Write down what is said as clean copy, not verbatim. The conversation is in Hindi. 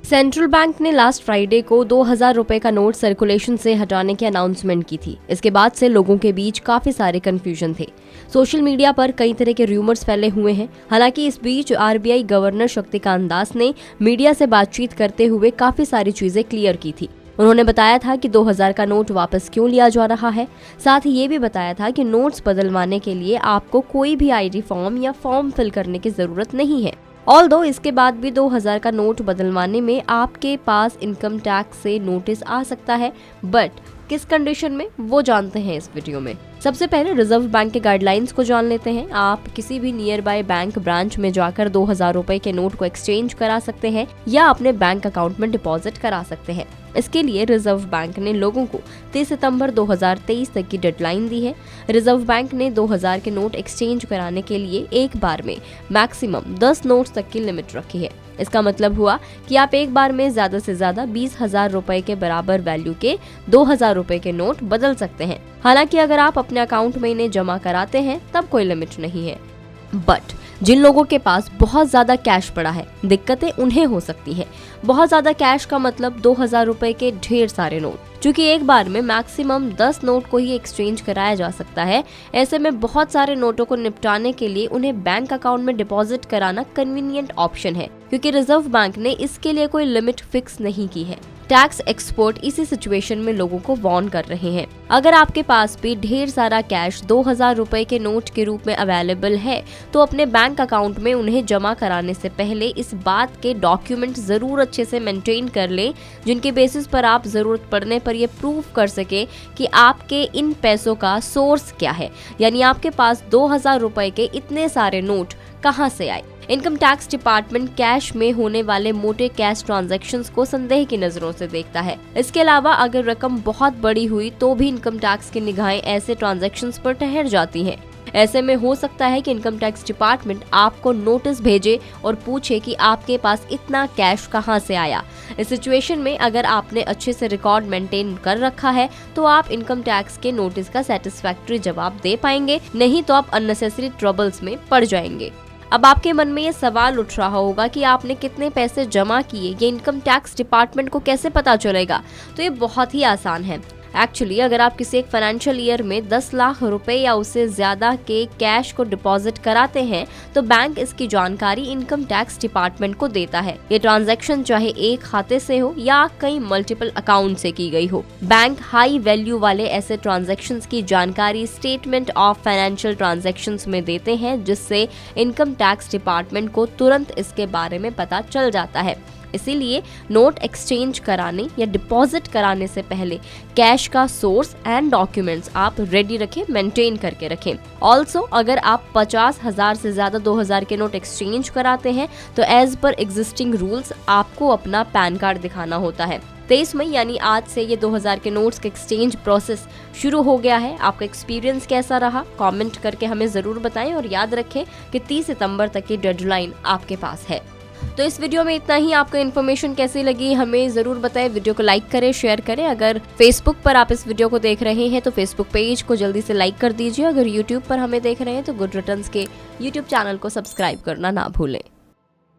सेंट्रल बैंक ने लास्ट फ्राइडे को 2000 रुपए का नोट सर्कुलेशन से हटाने की अनाउंसमेंट की थी। इसके बाद से लोगों के बीच काफी सारे कंफ्यूजन थे। सोशल मीडिया पर कई तरह के रूमर्स फैले हुए हैं। हालांकि इस बीच आरबीआई गवर्नर शक्तिकांत दास ने मीडिया से बातचीत करते हुए काफी सारी चीजें क्लियर की थी। उन्होंने बताया था कि 2000 का नोट वापस क्यों लिया जा रहा है। साथ ही ये भी बताया था कि नोट्स बदलवाने के लिए आपको कोई भी आईडी फॉर्म या फॉर्म फिल करने की जरूरत नहीं है। ऑल्दो इसके बाद भी 2000 का नोट बदलवाने में आपके पास इनकम टैक्स से नोटिस आ सकता है, बट किस कंडीशन में वो जानते हैं इस वीडियो में। सबसे पहले रिजर्व बैंक के गाइडलाइंस को जान लेते हैं। आप किसी भी नियर बाय बैंक ब्रांच में जाकर 2000 रुपए के नोट को एक्सचेंज करा सकते हैं या अपने बैंक अकाउंट में डिपॉजिट करा सकते हैं। इसके लिए रिजर्व बैंक ने लोगों को 30 सितंबर 2023 तक की डेडलाइन दी है। रिजर्व बैंक ने 2000 के नोट एक्सचेंज कराने के लिए एक बार में मैक्सिमम 10 नोट्स तक की लिमिट रखी है। इसका मतलब हुआ कि आप एक बार में ज्यादा से ज्यादा 20,000 रुपए के बराबर वैल्यू के 2000 रुपए के नोट बदल सकते हैं। हालांकि अगर आप अपने अकाउंट में इन्हें जमा कराते हैं तब कोई लिमिट नहीं है। बट जिन लोगों के पास बहुत ज्यादा कैश पड़ा है, दिक्कतें उन्हें हो सकती है। बहुत ज्यादा कैश का मतलब 2000 रुपए के ढेर सारे नोट। क्योंकि एक बार में मैक्सिमम 10 नोट को ही एक्सचेंज कराया जा सकता है, ऐसे में बहुत सारे नोटों को निपटाने के लिए उन्हें बैंक अकाउंट में डिपॉजिट कराना कन्वीनियंट ऑप्शन है, क्योंकि रिजर्व बैंक ने इसके लिए कोई लिमिट फिक्स नहीं की है। टैक्स एक्सपर्ट इसी सिचुएशन में लोगों को वार्न कर रहे हैं। अगर आपके पास भी ढेर सारा कैश 2000 रुपए के नोट के रूप में अवेलेबल है, तो अपने बैंक अकाउंट में उन्हें जमा कराने से पहले इस बात के डॉक्यूमेंट जरूर अच्छे से मेंटेन कर लें, जिनके बेसिस पर आप जरूरत पड़ने पर यह प्रूव कर सके कि आपके इन पैसों का सोर्स क्या है, यानी आपके पास 2000 रुपए के इतने सारे नोट कहां से आए। इनकम टैक्स डिपार्टमेंट कैश में होने वाले मोटे कैश ट्रांजैक्शंस को संदेह की नजरों से देखता है। इसके अलावा अगर रकम बहुत बड़ी हुई तो भी इनकम टैक्स की निगाहें ऐसे ट्रांजैक्शंस पर ठहर जाती हैं। ऐसे में हो सकता है कि इनकम टैक्स डिपार्टमेंट आपको नोटिस भेजे और पूछे कि आपके पास इतना कैश कहां से आया। इस सिचुएशन में अगर आपने अच्छे से रिकॉर्ड मेंटेन कर रखा है तो आप इनकम टैक्स के नोटिस का सेटिस्फैक्टरी जवाब दे पाएंगे, नहीं तो आप अननेसेसरी ट्रबल्स में पड़ जाएंगे। अब आपके मन में ये सवाल उठ रहा होगा कि आपने कितने पैसे जमा किए, ये इनकम टैक्स डिपार्टमेंट को कैसे पता चलेगा। तो ये बहुत ही आसान है। एक्चुअली अगर आप किसी एक फाइनेंशियल ईयर में 10 लाख रुपए या उससे ज्यादा के कैश को डिपॉजिट कराते हैं, तो बैंक इसकी जानकारी इनकम टैक्स डिपार्टमेंट को देता है। ये ट्रांजैक्शन चाहे एक खाते से हो या कई मल्टीपल अकाउंट से की गई हो। बैंक हाई वैल्यू वाले ऐसे ट्रांजैक्शंस की जानकारी स्टेटमेंट ऑफ फाइनेंशियल ट्रांजैक्शंस में देते हैं, जिससे इनकम टैक्स डिपार्टमेंट को तुरंत इसके बारे में पता चल जाता है। इसीलिए नोट एक्सचेंज कराने या डिपॉजिट कराने से पहले कैश का सोर्स एंड डॉक्यूमेंट्स आप रेडी रखें, मेंटेन करके रखें। ऑल्सो अगर आप 50,000 से ज्यादा 2000 के नोट एक्सचेंज कराते हैं तो एज पर एग्जिस्टिंग रूल्स आपको अपना पैन कार्ड दिखाना होता है। 23 मई यानी आज से ये 2000 के नोट्स के एक्सचेंज प्रोसेस शुरू हो गया है। आपका एक्सपीरियंस कैसा रहा कमेंट करके हमें जरूर बताएं और याद रखें कि 30 सितंबर तक की डेडलाइन आपके पास है। तो इस वीडियो में इतना ही। आपको इन्फॉर्मेशन कैसी लगी हमें जरूर बताएं। वीडियो को लाइक करें, शेयर करें। अगर फेसबुक पर आप इस वीडियो को देख रहे हैं तो फेसबुक पेज को जल्दी से लाइक कर दीजिए। अगर यूट्यूब पर हमें देख रहे हैं तो गुड रिटर्न्स के यूट्यूब चैनल को सब्सक्राइब करना ना भूलें।